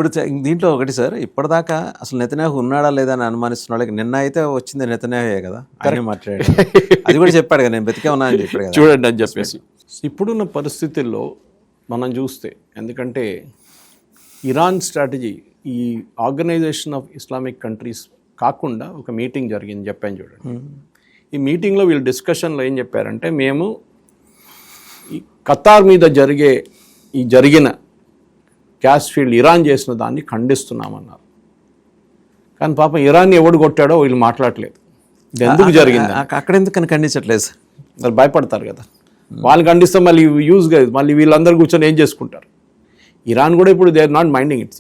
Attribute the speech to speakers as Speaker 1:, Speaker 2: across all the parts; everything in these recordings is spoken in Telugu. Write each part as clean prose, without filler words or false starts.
Speaker 1: ఇప్పుడు దీంట్లో ఒకటి సార్, ఇప్పటిదాకా అసలు నెతన్యాహు ఉన్నాడా లేదా అని అనుమానిస్తున్న వాళ్ళకి నిన్న అయితే వచ్చింది నెతన్యాహే కదా, ఆయన మాట్లాడాడు. అది కూడా చెప్పాడు కదా, నేను బతికే ఉన్నా అని చెప్పాడు కదా.
Speaker 2: చూడండి అని చెప్పేసి ఇప్పుడున్న పరిస్థితుల్లో మనం చూస్తే, ఎందుకంటే ఇరాన్ స్ట్రాటజీ ఈ ఆర్గనైజేషన్ ఆఫ్ ఇస్లామిక్ కంట్రీస్ కాకుండా ఒక మీటింగ్ జరిగింది చెప్పాను చూడండి. ఈ మీటింగ్లో వీళ్ళు డిస్కషన్లో ఏం చెప్పారంటే, మేము ఈ ఖతార్ మీద జరిగిన గ్యాస్ ఫీల్డ్ ఇరాన్ చేసిన దాన్ని ఖండిస్తున్నామన్నారు. కానీ పాపం ఇరాన్ ఎవడు కొట్టాడో వీళ్ళు మాట్లాడలేదు. ఇది ఎందుకు జరిగింది,
Speaker 1: అక్కడ ఎందుకని ఖండించట్లేదు సార్?
Speaker 2: వాళ్ళు భయపడతారు కదా, వాళ్ళు ఖండిస్తే మళ్ళీ యూజ్ కాదు, మళ్ళీ వీళ్ళందరూ కూర్చొని ఏం చేసుకుంటారు. ఇరాన్ కూడా ఇప్పుడు they are not minding it.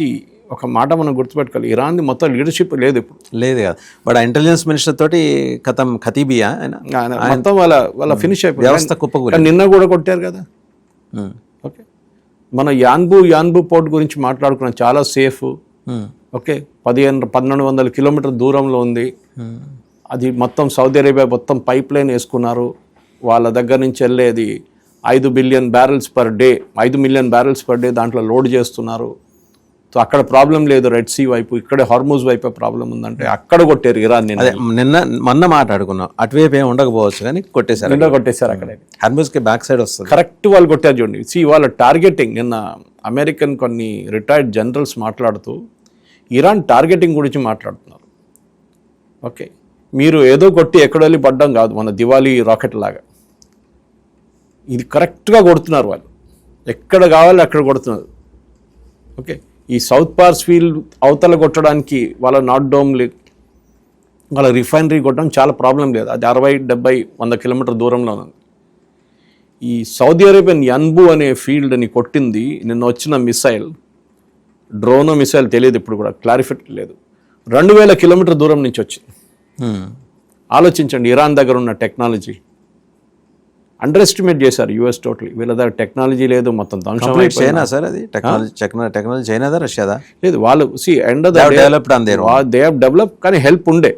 Speaker 2: ఒక మాట మనం గుర్తుపెట్టుకోవాలి, ఇరాన్ మొత్తం లీడర్షిప్ లేదు ఇప్పుడు.
Speaker 1: లేదు కదా, బట్ ఇంటెలిజెన్స్ మినిస్టర్ తోటి ఖతీబియా
Speaker 2: మొత్తం వాళ్ళ ఫినిష్ అయిపోయి
Speaker 1: వ్యవస్థ కుప్పకూలి.
Speaker 2: నిన్న కూడా కొట్టారు కదా. ఓకే, మన యాన్బు పోర్ట్ గురించి మాట్లాడుకున్నాం, చాలా సేఫ్. ఓకే, 1100 కిలోమీటర్ దూరంలో ఉంది. అది మొత్తం సౌదీ అరేబియా మొత్తం పైప్ లైన్ వేసుకున్నారు. వాళ్ళ దగ్గర నుంచి వెళ్ళేది 5 billion barrels per day, 5 million barrels per day దాంట్లో లోడ్ చేస్తున్నారు. సో అక్కడ ప్రాబ్లం లేదు. రెడ్ సీ వైపు, ఇక్కడే హార్మూజ్ వైపు ప్రాబ్లం ఉందంటే అక్కడ కొట్టారు ఇరాన్.
Speaker 1: మొన్న మాట్లాడుకున్నాం, అటువైపు ఏమి ఉండకపోవచ్చు కానీ కొట్టేశారు
Speaker 2: అక్కడ.
Speaker 1: హార్మూజ్కి బ్యాక్ సైడ్ వస్తుంది
Speaker 2: కరెక్ట్, వాళ్ళు కొట్టారు చూడండి. వాళ్ళ టార్గెటింగ్, నిన్న అమెరికన్ కొన్ని రిటైర్డ్ జనరల్స్ మాట్లాడుతూ ఇరాన్ టార్గెటింగ్ గురించి మాట్లాడుతున్నారు. ఓకే, మీరు ఏదో కొట్టి ఎక్కడ వెళ్ళి పడ్డం కాదు, మన దివాళీ రాకెట్ లాగా ఇది కరెక్ట్గా కొడుతున్నారు వాళ్ళు, ఎక్కడ కావాలి అక్కడ కొడుతున్నారు. ఓకే, ఈ సౌత్ పార్స్ ఫీల్డ్ అవతల కొట్టడానికి వాళ్ళ నాట్ డోమ్ వాళ్ళ రిఫైనరీ కొట్టడం చాలా ప్రాబ్లం లేదు. అది 60, 70, 100 కిలోమీటర్ దూరంలో ఉంది. ఈ సౌదీ అరేబియన్ యాన్బు అనే ఫీల్డ్ని కొట్టింది నిన్న వచ్చిన మిసైల్, డ్రోనో మిసైల్ తెలియదు, ఇప్పుడు కూడా క్లారిఫై లేదు, 2000 కిలోమీటర్ దూరం నుంచి వచ్చింది. ఆలోచించండి, ఇరాన్ దగ్గర ఉన్న టెక్నాలజీ అండర్ ఎస్టిమేట్ చేశారు యూఎస్ టోటలీ. వీళ్ళ దగ్గర టెక్నాలజీ లేదు, మొత్తం
Speaker 1: చైనా సార్. అది టెక్నాలజీ చైనాదా రష్యాదా?
Speaker 2: లేదు, వాళ్ళు దే హావ్ డెవలప్, కానీ హెల్ప్ ఉండే.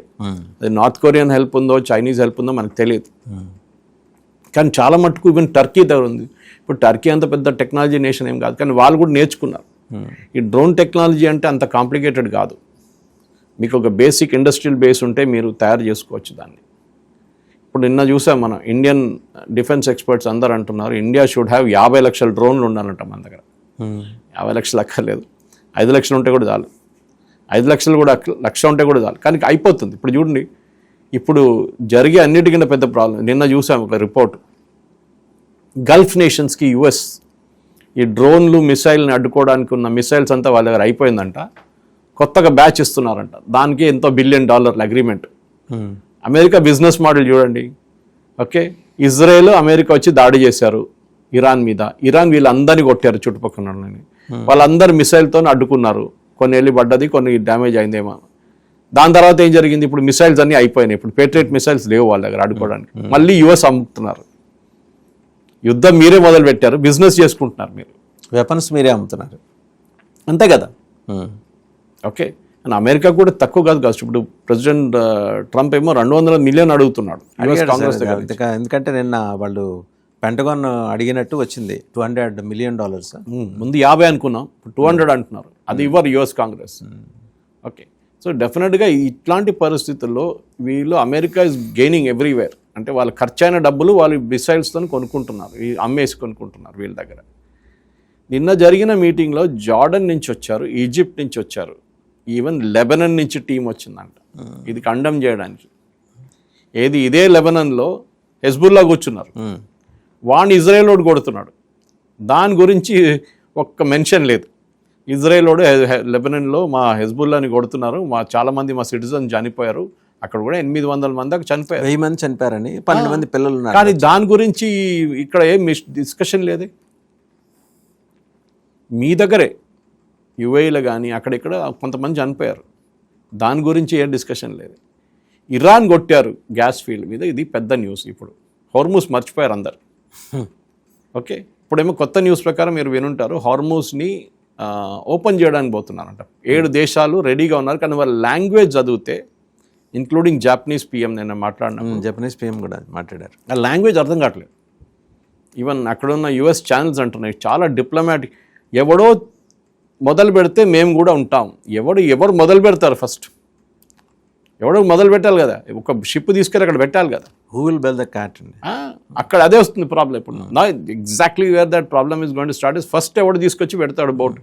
Speaker 2: అది నార్త్ కొరియన్ హెల్ప్ ఉందో చైనీస్ హెల్ప్ ఉందో మనకు తెలియదు. కానీ చాలా మటుకు ఈవెన్ టర్కీ దగ్గర ఉంది. ఇప్పుడు టర్కీ అంత పెద్ద టెక్నాలజీ నేషన్ ఏం కాదు, కానీ వాళ్ళు కూడా నేర్చుకున్నారు. ఈ డ్రోన్ టెక్నాలజీ అంటే అంత కాంప్లికేటెడ్ కాదు. మీకు ఒక బేసిక్ ఇండస్ట్రియల్ బేస్ ఉంటే మీరు తయారు చేసుకోవచ్చు దాన్ని. ఇప్పుడు నిన్న చూసాం మనం, ఇండియన్ డిఫెన్స్ ఎక్స్పర్ట్స్ అందరూ అంటున్నారు ఇండియా షుడ్ హ్యావ్ 50 లక్షల డ్రోన్లు ఉండాలంట మన దగ్గర. 50 లక్షలు అక్కర్లేదు, 5 లక్షలు ఉంటే కూడా చాలు. 5 లక్షలు కూడా, 1,00,000 ఉంటే కూడా చాలు. కానీ అయిపోతుంది. ఇప్పుడు చూడండి, ఇప్పుడు జరిగే అన్నిటికన్నా పెద్ద ప్రాబ్లం, నిన్న చూసాం ఒక రిపోర్ట్, గల్ఫ్ నేషన్స్కి యుఎస్ ఈ డ్రోన్లు మిసైల్ని అడ్డుకోవడానికి ఉన్న మిసైల్స్ అంతా వాళ్ళ దగ్గర అయిపోయిందంట. కొత్తగా బ్యాచ్ ఇస్తున్నారంట, దానికి ఎంతో $1 billion agreement. America business model చూడండి. ఓకే, ఇజ్రాయెల్ అమెరికా వచ్చి దాడి చేశారు ఇరాన్ మీద. ఇరాన్ వీళ్ళందరినీ కొట్టారు చుట్టుపక్కల వాళ్ళని. వాళ్ళందరూ మిసైల్తో అడ్డుకున్నారు. కొన్ని వెళ్ళి పడ్డది, కొన్ని డ్యామేజ్ అయిందేమో. దాని తర్వాత ఏం జరిగింది, ఇప్పుడు మిసైల్స్ అన్నీ అయిపోయినాయి. ఇప్పుడు పేట్రియట్ మిసైల్స్ లేవు వాళ్ళ దగ్గర అడ్డుకోవడానికి. మళ్ళీ యుఎస్ అమ్ముతున్నారు. యుద్ధం మీరే మొదలు పెట్టారు, బిజినెస్ చేసుకుంటున్నారు మీరు,
Speaker 1: వెపన్స్ మీరే అమ్ముతున్నారు,
Speaker 2: అంతే కదా. ఓకే, అండ్ అమెరికా కూడా తక్కువ కాదు కాదు. ఇప్పుడు ప్రెసిడెంట్ ట్రంప్ ఏమో 200 మిలియన్ అడుగుతున్నాడు కాంగ్రెస్ దగ్గర.
Speaker 1: ఎందుకంటే నిన్న వాళ్ళు పెంటగాన్ అడిగినట్టు వచ్చింది $200 మిలియన్.
Speaker 2: ముందు 50 అనుకున్నాం, ఇప్పుడు 200 అంటున్నారు. అది ఇవ్వరు యుఎస్ కాంగ్రెస్. ఓకే, సో డెఫినెట్గా ఇట్లాంటి పరిస్థితుల్లో వీళ్ళు, అమెరికా ఇస్ గెయినింగ్ ఎవ్రీవేర్. అంటే వాళ్ళు ఖర్చు అయిన డబ్బులు వాళ్ళు మిసైల్స్తో కొనుక్కుంటున్నారు, అమ్మేసి కొనుక్కుంటున్నారు వీళ్ళ దగ్గర. నిన్న జరిగిన మీటింగ్లో జార్డన్ నుంచి వచ్చారు, ఈజిప్ట్ నుంచి వచ్చారు, ఈవెన్ లెబనన్ నుంచి టీం వచ్చిందంట ఇది కండమ్ చేయడానికి. ఇదే లెబనన్లో హెజ్బుల్లా కూర్చున్నారు, వాడిని ఇజ్రాయెల్ వాడు కొడుతున్నాడు. దాని గురించి ఒక్క మెన్షన్ లేదు. ఇజ్రాయెల్ వాడు లెబనన్లో మా హెజ్బుల్లాని కొడుతున్నారు, చాలామంది మా సిటిజన్ చనిపోయారు, అక్కడ కూడా 800 మంది దాకా చనిపోయారు,
Speaker 1: 1000 మంది చనిపోయారని, 12 మంది పిల్లలు ఉన్నారు.
Speaker 2: కానీ దాని గురించి ఇక్కడ ఏం డిస్కషన్ లేదే. మీ దగ్గరే యుఏఈలో కానీ అక్కడిక్కడ కొంతమంది చనిపోయారు, దాని గురించి ఏం డిస్కషన్ లేదు. ఇరాన్ కొట్టారు గ్యాస్ ఫీల్డ్ మీద, ఇది పెద్ద న్యూస్. ఇప్పుడు హార్మూజ్ మర్చిపోయారు అందరు. ఓకే, ఇప్పుడేమో కొత్త న్యూస్ ప్రకారం మీరు వినుంటారు, హార్మూజ్ని ఓపెన్ చేయడానికి పోతున్నారంట. 7 దేశాలు రెడీగా ఉన్నారు. కానీ వాళ్ళ లాంగ్వేజ్ చదివితే, ఇంక్లూడింగ్ జాపనీస్ పిఎం, నేను మాట్లాడినా,
Speaker 1: జపనీస్ పిఎం కూడా మాట్లాడారు,
Speaker 2: ఆ లాంగ్వేజ్ అర్థం కావట్లేదు. ఈవెన్ అక్కడున్న యుఎస్ ఛానల్స్ అంటున్నాయి చాలా డిప్లొమాటిక్. ఎవడో మొదలు పెడితే మేము కూడా ఉంటాం. ఎవరు మొదలు పెడతారు ఫస్ట్? ఎవడో మొదలు పెట్టాలి కదా, ఒక షిప్ తీసుకెళ్ళి అక్కడ పెట్టాలి కదా.
Speaker 1: Who will bell the cat అండి.
Speaker 2: అక్కడ అదే వస్తుంది ప్రాబ్లం. ఇప్పుడు నా exactly where that problem is going to start is first ఎవడు తీసుకొచ్చి పెడతాడు బోట్.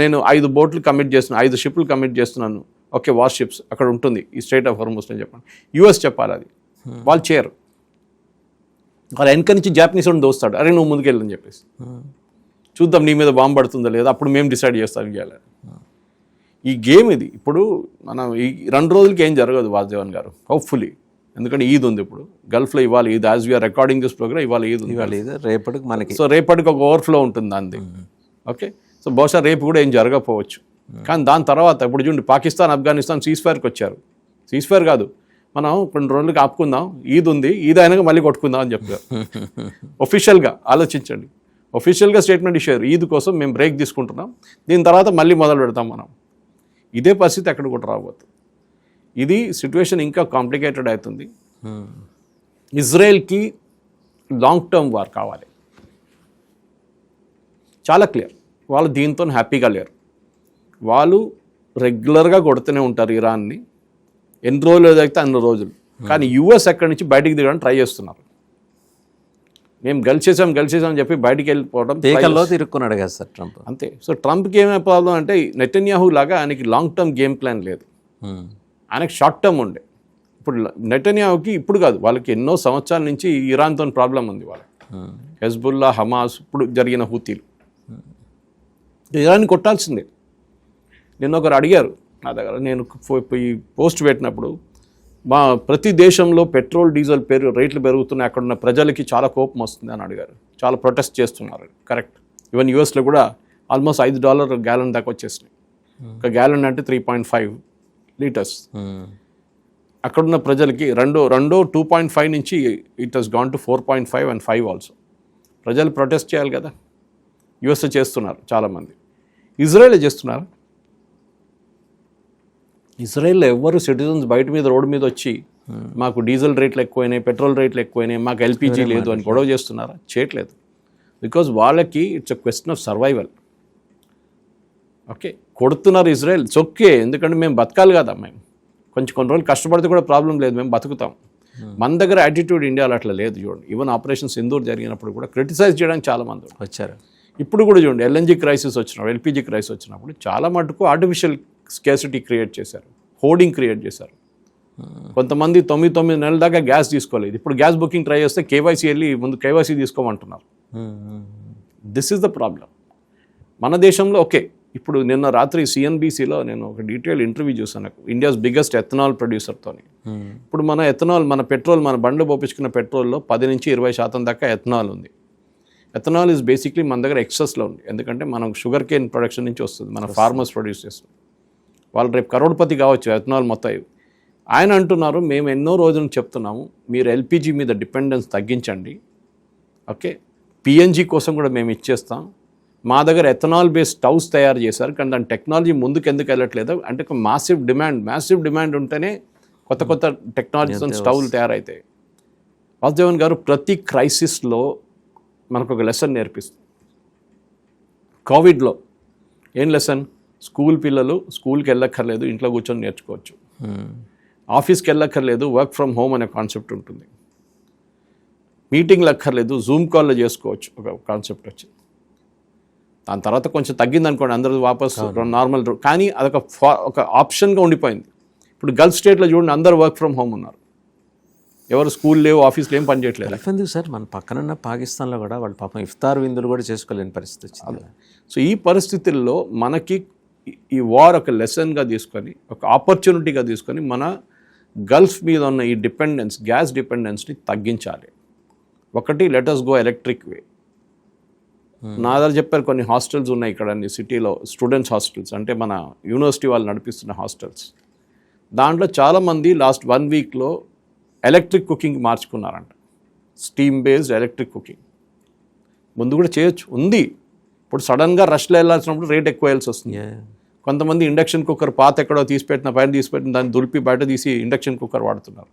Speaker 2: నేను 5 బోట్లు కమిట్ చేస్తున్నాను, 5 షిప్లు కమిట్ చేస్తున్నాను, ఓకే వార్ షిప్స్ అక్కడ ఉంటుంది ఈ స్ట్రైట్ ఆఫ్ హార్మజ్ అని చెప్పండి. యూఎస్ చెప్పాలి అది, వాళ్ళు చేయరు. వాళ్ళు వెనక నుంచి జాపనీస్ వాడిని దోస్తాడు, అరే నువ్వు ముందుకెళ్ళని చెప్పేసి చూద్దాం నీ మీద బాంబు పడుతుందా లేదా, అప్పుడు మేము డిసైడ్ చేస్తాం చేయాలి. ఈ గేమ్ ఇది. ఇప్పుడు మనం ఈ 2 రోజులకి ఏం జరగదు వాసుదేవన్ గారు, హోప్ఫుల్లీ. ఎందుకంటే ఈద్ ఉంది ఇప్పుడు గల్ఫ్లో, ఇవాళ Eid, as we're recording this programme ఇవాళ ఈద్ ఉంది,
Speaker 1: రేపటికి మనకి.
Speaker 2: సో రేపటికి ఒక ఓవర్ఫ్లో ఉంటుంది అంది. ఓకే, సో బహుశా రేపు కూడా ఏం జరగకపోవచ్చు. కానీ దాని తర్వాత ఇప్పుడు చూడండి, పాకిస్తాన్ ఆఫ్ఘనిస్తాన్ సీజ్ఫైర్కి వచ్చారు. సీజ్ఫైర్ కాదు, మనం కొన్ని రోజులకి ఆపుకుందాం, ఈద్ ఉంది, ఈద్ అయినాక మళ్ళీ కొట్టుకుందాం అని చెప్పారు. ఒఫీషియల్గా ఆలోచించండి, ఒఫీషియల్గా స్టేట్మెంట్ ఇచ్చారు, ఈద్ కోసం మేము బ్రేక్ తీసుకుంటున్నాం, దీని తర్వాత మళ్ళీ మొదలు పెడతాం మనం. ఇదే పరిస్థితి ఎక్కడ కూడా రాబోతుంది. ఇది సిచ్యువేషన్ ఇంకా కాంప్లికేటెడ్ అవుతుంది. ఇజ్రాయెల్కి లాంగ్ టర్మ్ వార్ కావాలి, చాలా క్లియర్. వాళ్ళు దీంతో హ్యాపీగా లేరు. వాళ్ళు రెగ్యులర్గా కొడుతూనే ఉంటారు ఇరాన్ని, ఎన్ని రోజులు ఏదైతే అన్ని రోజులు. కానీ యుఎస్ ఎక్కడి నుంచి బయటికి దిగడానికి ట్రై చేస్తున్నారు. మేము గెలిచేసాం చెప్పి బయటికి వెళ్ళిపోవడం,
Speaker 1: పేకల్లో తిరుక్కున్నాడు కదా సార్ ట్రంప్.
Speaker 2: అంతే. సో ట్రంప్కి ఏమైనా ప్రాబ్లం అంటే నెతన్యాహు లాగా ఆయనకి లాంగ్ టర్మ్ గేమ్ ప్లాన్ లేదు, ఆయనకి షార్ట్ టర్మ్ ఉండే. ఇప్పుడు నెతన్యాహుకి ఇప్పుడు కాదు, వాళ్ళకి ఎన్నో సంవత్సరాల నుంచి ఇరాన్తో ప్రాబ్లం ఉంది. వాళ్ళకి హెజ్బుల్లా, హమాస్, ఇప్పుడు జరిగిన హూతీలు, ఇరాన్ని కొట్టాల్సిందే. నిన్న ఒకరు అడిగారు నా దగ్గర, నేను ఈ పోస్ట్ పెట్టినప్పుడు, మా ప్రతి దేశంలో పెట్రోల్ డీజిల్ రేట్లు పెరుగుతున్నాయి, అక్కడ ఉన్న ప్రజలకి చాలా కోపం వస్తుంది అని అడిగారు. చాలా ప్రొటెస్ట్ చేస్తున్నారు. కరెక్ట్. ఈవెన్ యూఎస్లో కూడా ఆల్మోస్ట్ $5 గ్యాలన్ దాకా వచ్చేసినాయి. ఒక గ్యాలన్ అంటే 3.5 లీటర్స్. అక్కడున్న ప్రజలకి 2.5 నుంచి it has gone to 4.5 and 5 also. ప్రజలు ప్రొటెస్ట్ చేయాలి కదా. యూఎస్లో చేస్తున్నారు చాలామంది, ఇజ్రాయెల్లో చేస్తున్నారు. ఇజ్రాయెల్లో ఎవ్వరు సిటిజన్స్ బయట మీద రోడ్డు మీద వచ్చి మాకు డీజిల్ రేట్లు ఎక్కువైనాయి, పెట్రోల్ రేట్లు ఎక్కువైనాయి, మాకు ఎల్పిజి లేదు అని గొడవ చేస్తున్నారా? చేయట్లేదు. బికాజ్ వాళ్ళకి it's a question of survival. Okay, కొడుతున్నారు ఇజ్రాయెల్, ఇట్స్ ఓకే, ఎందుకంటే మేము బతకాలి కదా, మేము కొన్ని రోజులు కష్టపడితే కూడా ప్రాబ్లం లేదు, మేము బతుకుతాం. మన దగ్గర యాటిట్యూడ్ ఇండియాలో అట్లా లేదు. చూడండి, ఈవెన్ ఆపరేషన్ సింధూర్ జరిగినప్పుడు కూడా క్రిటిసైజ్ చేయడానికి చాలామంది వచ్చారు. ఇప్పుడు కూడా చూడండి, ఎల్ఎన్జీ క్రైసిస్ వచ్చినప్పుడు, ఎల్పిజి క్రైసిస్ వచ్చినప్పుడు చాలా మటుకు ఆర్టిఫిషియల్ స్కేసిటీ క్రియేట్ చేశారు, హోర్డింగ్ క్రియేట్ చేశారు. కొంతమంది 9 నెలల దాకా గ్యాస్ తీసుకోలేదు. ఇప్పుడు గ్యాస్ బుకింగ్ ట్రై చేస్తే కేవైసీ వెళ్ళి ముందు కేవైసీ తీసుకోమంటున్నారు. దిస్ ఈజ్ ద ప్రాబ్లం మన దేశంలో. ఓకే, ఇప్పుడు నిన్న రాత్రి సిఎన్బిసిలో నేను ఒక డీటెయిల్ ఇంటర్వ్యూ చూసాను ఇండియాస్ బిగ్గెస్ట్ ఎథనాల్ ప్రొడ్యూసర్తో. ఇప్పుడు మన ఎథనాల్, మన పెట్రోల్, మన బండ్లు పోపించుకున్న పెట్రోల్లో 10 నుంచి 20% దాకా ఎథనాల్ ఉంది. ఎథనాల్ ఈజ్ బేసిక్లీ మన దగ్గర ఎక్సెస్లో ఉంది, ఎందుకంటే మనం షుగర్ కేన్ ప్రొడక్షన్ నుంచి వస్తుంది, మన ఫార్మర్స్ ప్రొడ్యూస్ చేస్తుంది. వాళ్ళు రేపు కరోడ్పతి కావచ్చు ఎథనాల్ మొత్తం. ఆయన అంటున్నారు, మేము ఎన్నో రోజులు చెప్తున్నాము, మీరు ఎల్పిజి మీద డిపెండెన్స్ తగ్గించండి, ఓకే, పిఎన్జి కోసం కూడా మేము ఇచ్చేస్తాం. మా దగ్గర ఎథనాల్ బేస్డ్ స్టవ్స్ తయారు చేశారు, కానీ దాని టెక్నాలజీ ముందుకు ఎందుకు వెళ్ళట్లేదు అంటే మాసివ్ డిమాండ్ ఉంటేనే కొత్త టెక్నాలజీతో స్టవ్లు తయారైతాయి. వాసుదేవన్ గారు ప్రతి క్రైసిస్లో మనకు ఒక లెసన్ నేర్పిస్తుంది. కోవిడ్లో ఏం లెసన్? స్కూల్ పిల్లలు స్కూల్కి వెళ్ళక్కర్లేదు, ఇంట్లో కూర్చొని నేర్చుకోవచ్చు. ఆఫీస్కి వెళ్ళక్కర్లేదు, వర్క్ ఫ్రమ్ హోమ్ అనే కాన్సెప్ట్ ఉంటుంది. మీటింగ్లు అక్కర్లేదు, జూమ్ కాల్లో చేసుకోవచ్చు, ఒక కాన్సెప్ట్ వచ్చింది. దాని తర్వాత కొంచెం తగ్గింది అనుకోండి, అందరూ వాపస్ నార్మల్. కానీ అదొక ఒక ఆప్షన్గా ఉండిపోయింది. ఇప్పుడు గల్ఫ్ స్టేట్లో చూడండి, అందరూ వర్క్ ఫ్రమ్ హోమ్ ఉన్నారు, ఎవరు స్కూల్ లేవు, ఆఫీస్లో ఏం పని చేయట్లేదు.
Speaker 1: ఎందుకు సార్, మన పక్కనున్న పాకిస్తాన్లో కూడా వాళ్ళు పాపం ఇఫ్తార్ విందులు కూడా చేసుకోలేని పరిస్థితి వచ్చింది.
Speaker 2: సో ఈ పరిస్థితుల్లో మనకి ఈ వార్ ఒక లెసన్గా తీసుకొని, ఒక ఆపర్చునిటీగా తీసుకొని, మన గల్ఫ్ మీద ఉన్న ఈ డిపెండెన్స్, గ్యాస్ డిపెండెన్స్ని తగ్గించాలి. ఒకటి, లెట్ us గో ఎలక్ట్రిక్ వే. నా దగ్గర చెప్పారు కొన్ని హాస్టల్స్ ఉన్నాయి ఇక్కడ సిటీలో, స్టూడెంట్స్ హాస్టల్స్, అంటే మన యూనివర్సిటీ వాళ్ళు నడిపిస్తున్న హాస్టల్స్. దాంట్లో చాలామంది లాస్ట్ 1 వీక్లో ఎలక్ట్రిక్ కుకింగ్ మార్చుకున్నారంట. స్టీమ్ బేస్డ్ ఎలక్ట్రిక్ కుకింగ్ ముందు కూడా చేయొచ్చు, ఉంది. ఇప్పుడు సడన్గా రష్లో వెళ్ళాల్సినప్పుడు రేట్ ఎక్కువ వేయాల్సి వస్తుంది. కొంతమంది ఇండక్షన్ కుక్కర్ పాత ఎక్కడో తీసిపెట్టిన దాన్ని దులిపి బయట తీసి ఇండక్షన్ కుక్కర్ వాడుతున్నారు.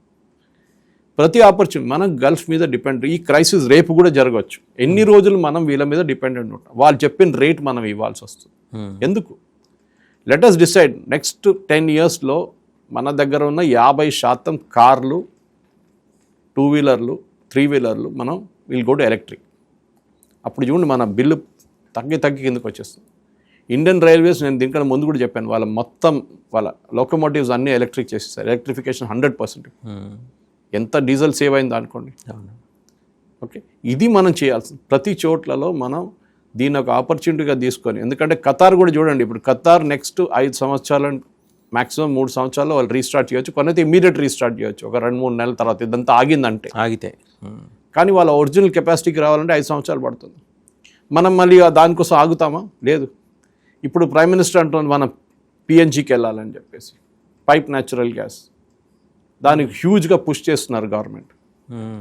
Speaker 2: ప్రతి ఆపర్చునిటీ మనం గల్ఫ్ మీద డిపెండ్. ఈ క్రైసిస్ రేపు కూడా జరగవచ్చు. ఎన్ని రోజులు మనం వీళ్ళ మీద డిపెండెంట్ ఉంటాం? వాళ్ళు చెప్పిన రేట్ మనం ఇవ్వాల్సి వస్తుంది. ఎందుకు? లెట్ us డిసైడ్ నెక్స్ట్ 10 yearsలో మన దగ్గర ఉన్న 50% కార్లు, 2 వీలర్లు, 3 వీలర్లు మనం విల్ గో టు ఎలక్ట్రిక్. అప్పుడు చూడండి మన బిల్లు తగ్గి కిందకు వచ్చేస్తుంది. ఇండియన్ రైల్వేస్, నేను దీనికన్నా ముందు కూడా చెప్పాను, వాళ్ళ లోకోమోటివ్స్ అన్నీ ఎలక్ట్రిక్ చేసేసారు. ఎలక్ట్రిఫికేషన్ 100%. ఎంత డీజిల్ సేవ్ అయిందో అనుకోండి. ఓకే, ఇది మనం చేయాల్సింది. ప్రతి చోట్లలో మనం దీన్ని ఒక ఆపర్చునిటీగా తీసుకొని, ఎందుకంటే ఖతార్ కూడా చూడండి, ఇప్పుడు ఖతార్ నెక్స్ట్ 5 సంవత్సరాలు మ్యాక్సిమం 3 సంవత్సరాల్లో వాళ్ళు రీస్టార్ట్ చేయొచ్చు. కొనైతే ఇమీడియట్ రీస్టార్ట్ చేయొచ్చు ఒక 2-3 నెలల తర్వాత. ఇదంతా ఆగిందంటే
Speaker 1: ఆగితే,
Speaker 2: కానీ వాళ్ళ ఒరిజినల్ కెపాసిటీకి రావాలంటే 5 సంవత్సరాలు పడుతుంది. మనం మళ్ళీ దానికోసం ఆగుతామా? లేదు. ఇప్పుడు ప్రైమ్ మినిస్టర్ అంటుంది మనం పిఎన్జీకి వెళ్ళాలని చెప్పేసి, పైప్ న్యాచురల్ గ్యాస్, దానికి హ్యూజ్గా పుష్ చేస్తున్నారు గవర్నమెంట్.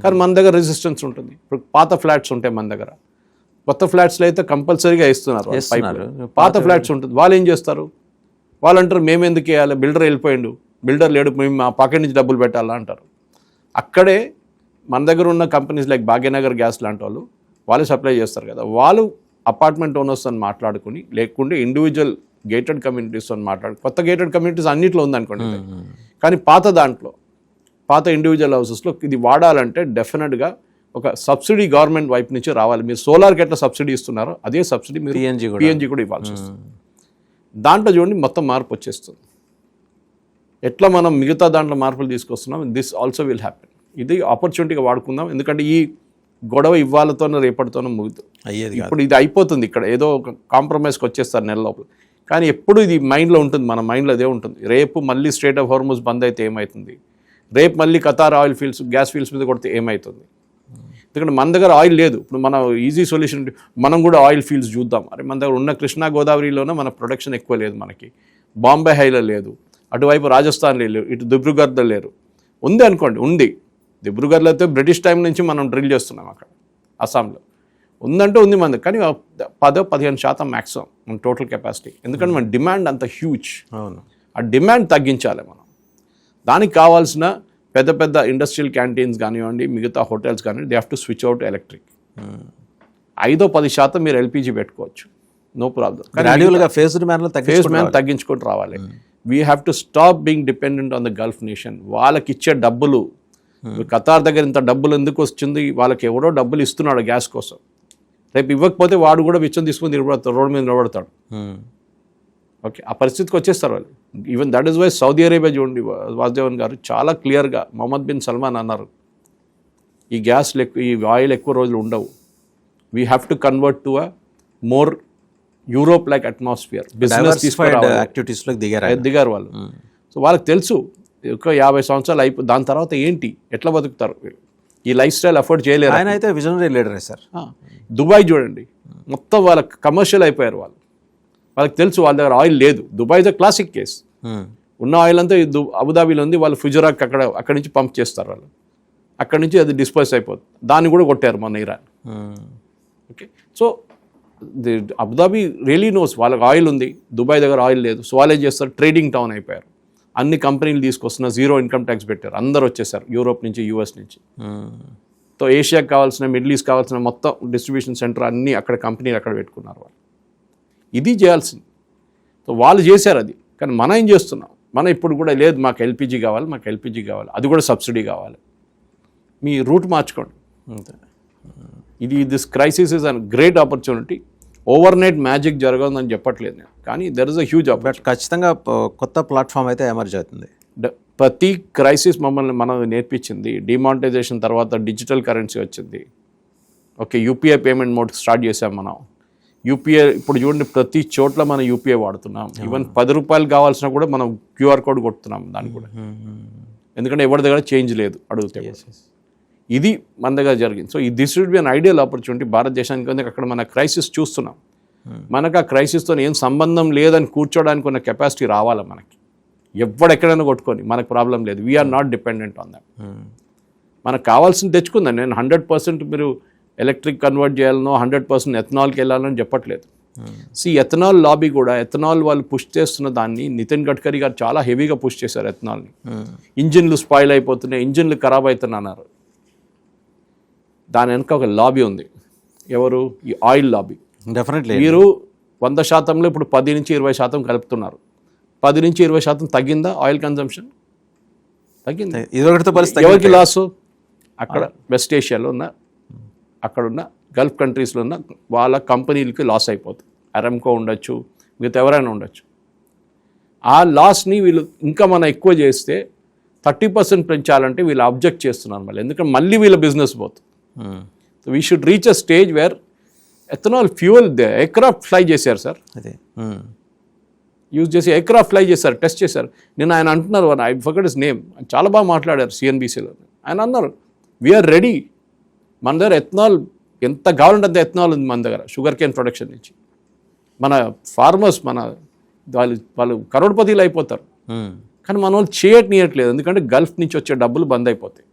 Speaker 2: కానీ మన దగ్గర రెసిస్టెన్స్ ఉంటుంది. ఇప్పుడు పాత ఫ్లాట్స్ ఉంటాయి మన దగ్గర, కొత్త ఫ్లాట్స్లో అయితే కంపల్సరీగా ఇస్తున్నారు పైప్. పాత ఫ్లాట్స్ ఉంటుంది, వాళ్ళు ఏం చేస్తారు? వాళ్ళు అంటారు మేము ఎందుకు వేయాలి, బిల్డర్ వెళ్ళిపోయిండు, బిల్డర్ లేడు, మేము మా పాకెట్ నుంచి డబ్బులు పెట్టాలా అంటారు. అక్కడే మన దగ్గర ఉన్న కంపెనీస్ లైక్ భాగ్యనగర్ గ్యాస్ లాంటి వాళ్ళు సప్లై చేస్తారు కదా, వాళ్ళు అపార్ట్మెంట్ ఓనర్స్ అని మాట్లాడుకుని, లేకుంటే ఇండివిజువల్ గేటెడ్ కమ్యూనిటీస్ అని కొత్త గేటెడ్ కమ్యూనిటీస్ అన్నింటిలో ఉందనుకోండి. కానీ పాత ఇండివిజువల్ హౌసెస్లో ఇది వాడాలంటే డెఫినెట్గా ఒక సబ్సిడీ గవర్నమెంట్ వైపు నుంచి రావాలి. మీరు సోలార్కి ఎట్లా సబ్సిడీ ఇస్తున్నారో అదే సబ్సిడీ మీరు పిఎన్జీ కూడా ఇవ్వాల్సి వస్తుంది. దాంట్లో చూడండి మొత్తం మార్పు వచ్చేస్తుంది. ఎట్లా మనం మిగతా దాంట్లో మార్పులు తీసుకొస్తున్నాం, దిస్ ఆల్సో విల్ హ్యాపెన్. ఇది ఆపర్చునిటీగా వాడుకుందాం. ఎందుకంటే ఈ గొడవ ఇవ్వాలతోనో రేపటితోనో ముగుతుంది. ఇప్పుడు ఇది అయిపోతుంది, ఇక్కడ ఏదో ఒక కాంప్రమైజ్కి వచ్చేస్తారు నెల లోపల. కానీ ఎప్పుడు ఇది మైండ్లో ఉంటుంది, మన మైండ్లో అదే ఉంటుంది. రేపు మళ్ళీ స్ట్రేట్ ఆఫ్ హార్మోజ్ బంద్ అయితే ఏమవుతుంది, రేపు మళ్ళీ Qatar oil fields, gas fields మీద కొడితే ఏమవుతుంది? ఎందుకంటే మన దగ్గర ఆయిల్ లేదు. ఇప్పుడు మన ఈజీ సొల్యూషన్ మనం కూడా ఆయిల్ ఫీల్డ్స్ చూద్దాం. అరే మన దగ్గర ఉన్న కృష్ణా గోదావరిలోనే మన ప్రొడక్షన్ ఎక్కువ లేదు, మనకి బాంబే హైలో లేదు, అటువైపు రాజస్థాన్లో లేరు, ఇటు దిబ్రూగఢ్లో లేరు. ఉంది అనుకోండి, ఉంది. దిబ్రూగఢ్లో అయితే బ్రిటిష్ టైం నుంచి మనం డ్రిల్ చేస్తున్నాం అక్కడ అస్సాంలో. ఉందంటే ఉంది మన దగ్గర, కానీ 10-15% మ్యాక్సిమం మన టోటల్ కెపాసిటీ. ఎందుకంటే మన డిమాండ్ అంత హ్యూజ్. అవును, ఆ డిమాండ్ తగ్గించాలి మనం. దానికి కావాల్సిన పెద్ద ఇండస్ట్రియల్ క్యాంటీన్స్ కానివ్వండి, మిగతా హోటల్స్ కానివ్వండి, they have to switch out electric. 5-10% మీరు ఎల్పిజి పెట్టుకోవచ్చు, నో ప్రాబ్లం.
Speaker 1: గ్రాడ్యువల్గా ఫేస్ మ్యాన్
Speaker 2: తగ్గించుకుంటూ రావాలి. We have to stop being dependent on the Gulf nation. వాళ్ళకి ఇచ్చే డబ్బులు, ఖతార్ దగ్గర ఇంత డబ్బులు ఎందుకు వచ్చింది? వాళ్ళకి ఎవరో డబ్బులు ఇస్తున్నాడు గ్యాస్ కోసం. రేపు ఇవ్వకపోతే వాడు కూడా విచ్చం తీసుకుని రోడ్డు మీద నిలబడతాడు. ఓకే, ఆ పరిస్థితికి వచ్చేస్తారు వాళ్ళు. Even that is why Saudi Arabia చూడండి, వాసుదేవన్ గారు చాలా క్లియర్గా మొహమ్మద్ బిన్ సల్మాన్ అన్నారు, ఈ ఈ ఆయిల్ ఎక్కువ రోజులు ఉండవు. We have to convert to a more Europe like atmosphere. Business
Speaker 1: యాక్టివిటీస్లోకి
Speaker 2: దిగారు వాళ్ళు. సో వాళ్ళకి తెలుసు ఒక 50 సంవత్సరాలు దాని తర్వాత ఏంటి, ఎట్లా బతుకుతారు, ఈ లైఫ్ స్టైల్ అఫోర్డ్ చేయలేరు.
Speaker 1: ఆయన అయితే విజనరీ లీడర్ సార్.
Speaker 2: దుబాయ్ చూడండి, మొత్తం వాళ్ళకి కమర్షియల్ అయిపోయారు వాళ్ళు. వాళ్ళకి తెలుసు వాళ్ళ దగ్గర ఆయిల్ లేదు. Dubai the classic case. ఉన్న ఆయిల్ అంతా అబుదాబీలో ఉంది, వాళ్ళు ఫుజరాక్ అక్కడి నుంచి పంప్ చేస్తారు వాళ్ళు. అక్కడి నుంచి అది డిస్పోజ్ అయిపోతుంది. దాన్ని కూడా కొట్టారు మన Iran. Okay, so Abu Dhabi really nose వాళ్ళకి ఆయిల్ ఉంది, దుబాయ్ దగ్గర ఆయిల్ లేదు. సో వాళ్ళు ఏం చేస్తారు, ట్రేడింగ్ టౌన్ అయిపోయారు. అన్ని కంపెనీలు తీసుకొస్తున్న, 0 ఇన్కమ్ ట్యాక్స్ పెట్టారు. అందరు వచ్చేసారు యూరోప్ నుంచి, యూఎస్ నుంచి. సో ఏషియాకి కావాల్సిన, మిడిల్ ఈస్ట్ కావాల్సిన మొత్తం డిస్ట్రిబ్యూషన్ సెంటర్ అన్నీ అక్కడ కంపెనీలు అక్కడ పెట్టుకున్నారు వాళ్ళు. ఇది చేయాల్సింది. సో వాళ్ళు చేశారు అది. కానీ మనం ఏం చేస్తున్నాం, మనం ఇప్పుడు కూడా లేదు మాకు ఎల్పిజి కావాలి, అది కూడా సబ్సిడీ కావాలి. మీ రూట్ మార్చుకోండి. This crisis is an great opportunity. Over night magic జరగదని చెప్పట్లేదు నేను, కానీ there is a huge opportunity.
Speaker 1: ఖచ్చితంగా కొత్త ప్లాట్ఫామ్ అయితే ఎమర్జ్ అవుతుంది.
Speaker 2: ప్రతి క్రైసిస్ మనం నేర్పించింది. డిమానిటైజేషన్ తర్వాత డిజిటల్ కరెన్సీ వచ్చింది. Okay, UPI payment mode start చేసాం మనం. యూపీఐ ఇప్పుడు చూడండి, ప్రతి చోట్ల మనం యూపీఐ వాడుతున్నాం. ఈవెన్ 10 రూపాయలు కావాల్సినా కూడా మనం క్యూఆర్ కోడ్ కొడుతున్నాం దానికి కూడా. ఎందుకంటే ఎవరి దగ్గర చేంజ్ లేదు అడిగితే. ఇది మన దగ్గర జరిగింది. So this would be an ideal opportunity భారతదేశానికి. అక్కడ మన క్రైసిస్ చూస్తున్నాం. మనకు ఆ క్రైసిస్తో ఏం సంబంధం లేదని కూర్చోడానికి ఉన్న కెపాసిటీ రావాలి మనకి. ఎక్కడైనా కొట్టుకొని మనకు ప్రాబ్లం లేదు. We're not dependent on that. మనకు కావాల్సింది తెచ్చుకుందాం. నేను 100% మీరు ఎలక్ట్రిక్ కన్వర్ట్ చేయాలనో 100% ఎథనాల్కి వెళ్ళాలని చెప్పట్లేదు. ఎథనాల్ లాబీ కూడా, ఎథనాల్ వాళ్ళు పుష్ చేస్తున్న దాన్ని నితిన్ గడ్కరీ గారు చాలా హెవీగా పుష్ చేశారు ఎథనాల్ని. ఇంజిన్లు స్పాయిల్ అయిపోతున్నాయి, ఇంజిన్లు ఖరాబ్ అవుతున్నాయి అన్నారు. దాని వెనక ఒక లాబీ ఉంది. ఎవరు? ఈ ఆయిల్ లాబీ.
Speaker 1: డెఫినెట్లీ
Speaker 2: మీరు 100%లో ఇప్పుడు 10-20% కలుపుతున్నారు. 10-20% తగ్గిందా ఆయిల్ కన్జంప్షన్? తగ్గింది.
Speaker 1: ఇదొకటితో పరిస్థితి
Speaker 2: ఎవరికి లాసు? అక్కడ వెస్ట్ ఏషియాలో ఉన్న, అక్కడున్న గల్ఫ్ కంట్రీస్లో ఉన్న వాళ్ళ కంపెనీలకి లాస్ అయిపోతుంది. అరామ్కో ఉండొచ్చు, మిగతా ఎవరైనా ఉండొచ్చు. ఆ లాస్ని వీళ్ళు ఇంకా మనం ఎక్కువ చేస్తే 30% పెంచాలంటే వీళ్ళు అబ్జెక్ట్ చేస్తున్నారు మళ్ళీ, ఎందుకంటే మళ్ళీ వీళ్ళ బిజినెస్ పోతుంది. So we should reach a stage where ethanol fuel aircraft fly చేశారు సార్,
Speaker 1: అదే
Speaker 2: యూజ్ చేసి ఎయిర్క్రాఫ్ట్ ఫ్లై చేశారు, టెస్ట్ చేశారు. నేను ఆయన అంటున్నారు, ఐ ఫర్గాట్ హిస్ నేమ్, చాలా బాగా మాట్లాడారు సిఎన్బిసిలో. ఆయన అన్నారు వీఆర్ రెడీ, మన దగ్గర ఎథనాల్ ఎంత కావాలంటే అంత ఎథనాల్ ఉంది మన దగ్గర, షుగర్ కేన్ ప్రొడక్షన్ నుంచి. మన ఫార్మర్స్ వాళ్ళు కరోడ్పతిలు అయిపోతారు. కానీ మన వాళ్ళు చేయట్లేదు, ఎందుకంటే గల్ఫ్ నుంచి వచ్చే డబ్బులు బంద్ అయిపోతాయి.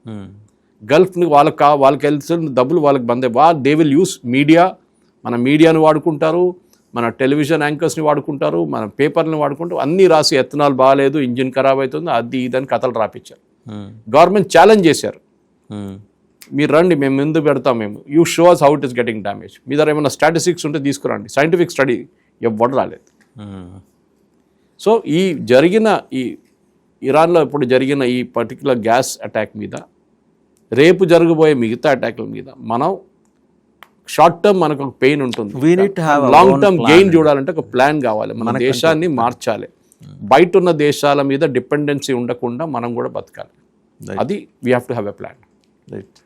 Speaker 2: గల్ఫ్ని వాళ్ళకి వెళ్తున్న డబ్బులు వాళ్ళకి బంద్ అయిపోయి దే విల్ యూస్ మీడియా. మన మీడియాని వాడుకుంటారు, మన టెలివిజన్ యాంకర్స్ని వాడుకుంటారు, మన పేపర్ని వాడుకుంటారు, అన్నీ రాసి ఎథనాల్ బాగాలేదు, ఇంజిన్ ఖరాబ్ అవుతుంది, అది ఇదని కథలు రాపించారు. గవర్నమెంట్ ఛాలెంజ్ చేశారు, మీరు రండి మేము ముందు పెడతాం, మేము you shows how it is getting damage, మీ దగ్గర ఏమైనా స్టాటిస్టిక్స్ ఉంటే తీసుకురండి. సైంటిఫిక్ స్టడీ ఎవ్వడు రాలేదు. సో ఈ ఇరాన్లో ఇప్పుడు జరిగిన ఈ పర్టికులర్ గ్యాస్ అటాక్ మీద, రేపు జరగబోయే మిగతా అటాక్ల మీద మనం షార్ట్ టర్మ్ మనకు ఒక పెయిన్ ఉంటుంది, లాంగ్ టర్మ్ గెయిన్ చూడాలంటే ఒక ప్లాన్ కావాలి. మన దేశాన్ని మార్చాలి, బయట ఉన్న దేశాల మీద డిపెండెన్సీ ఉండకుండా మనం కూడా బతకాలి. అది we have to have a plan.
Speaker 1: Right.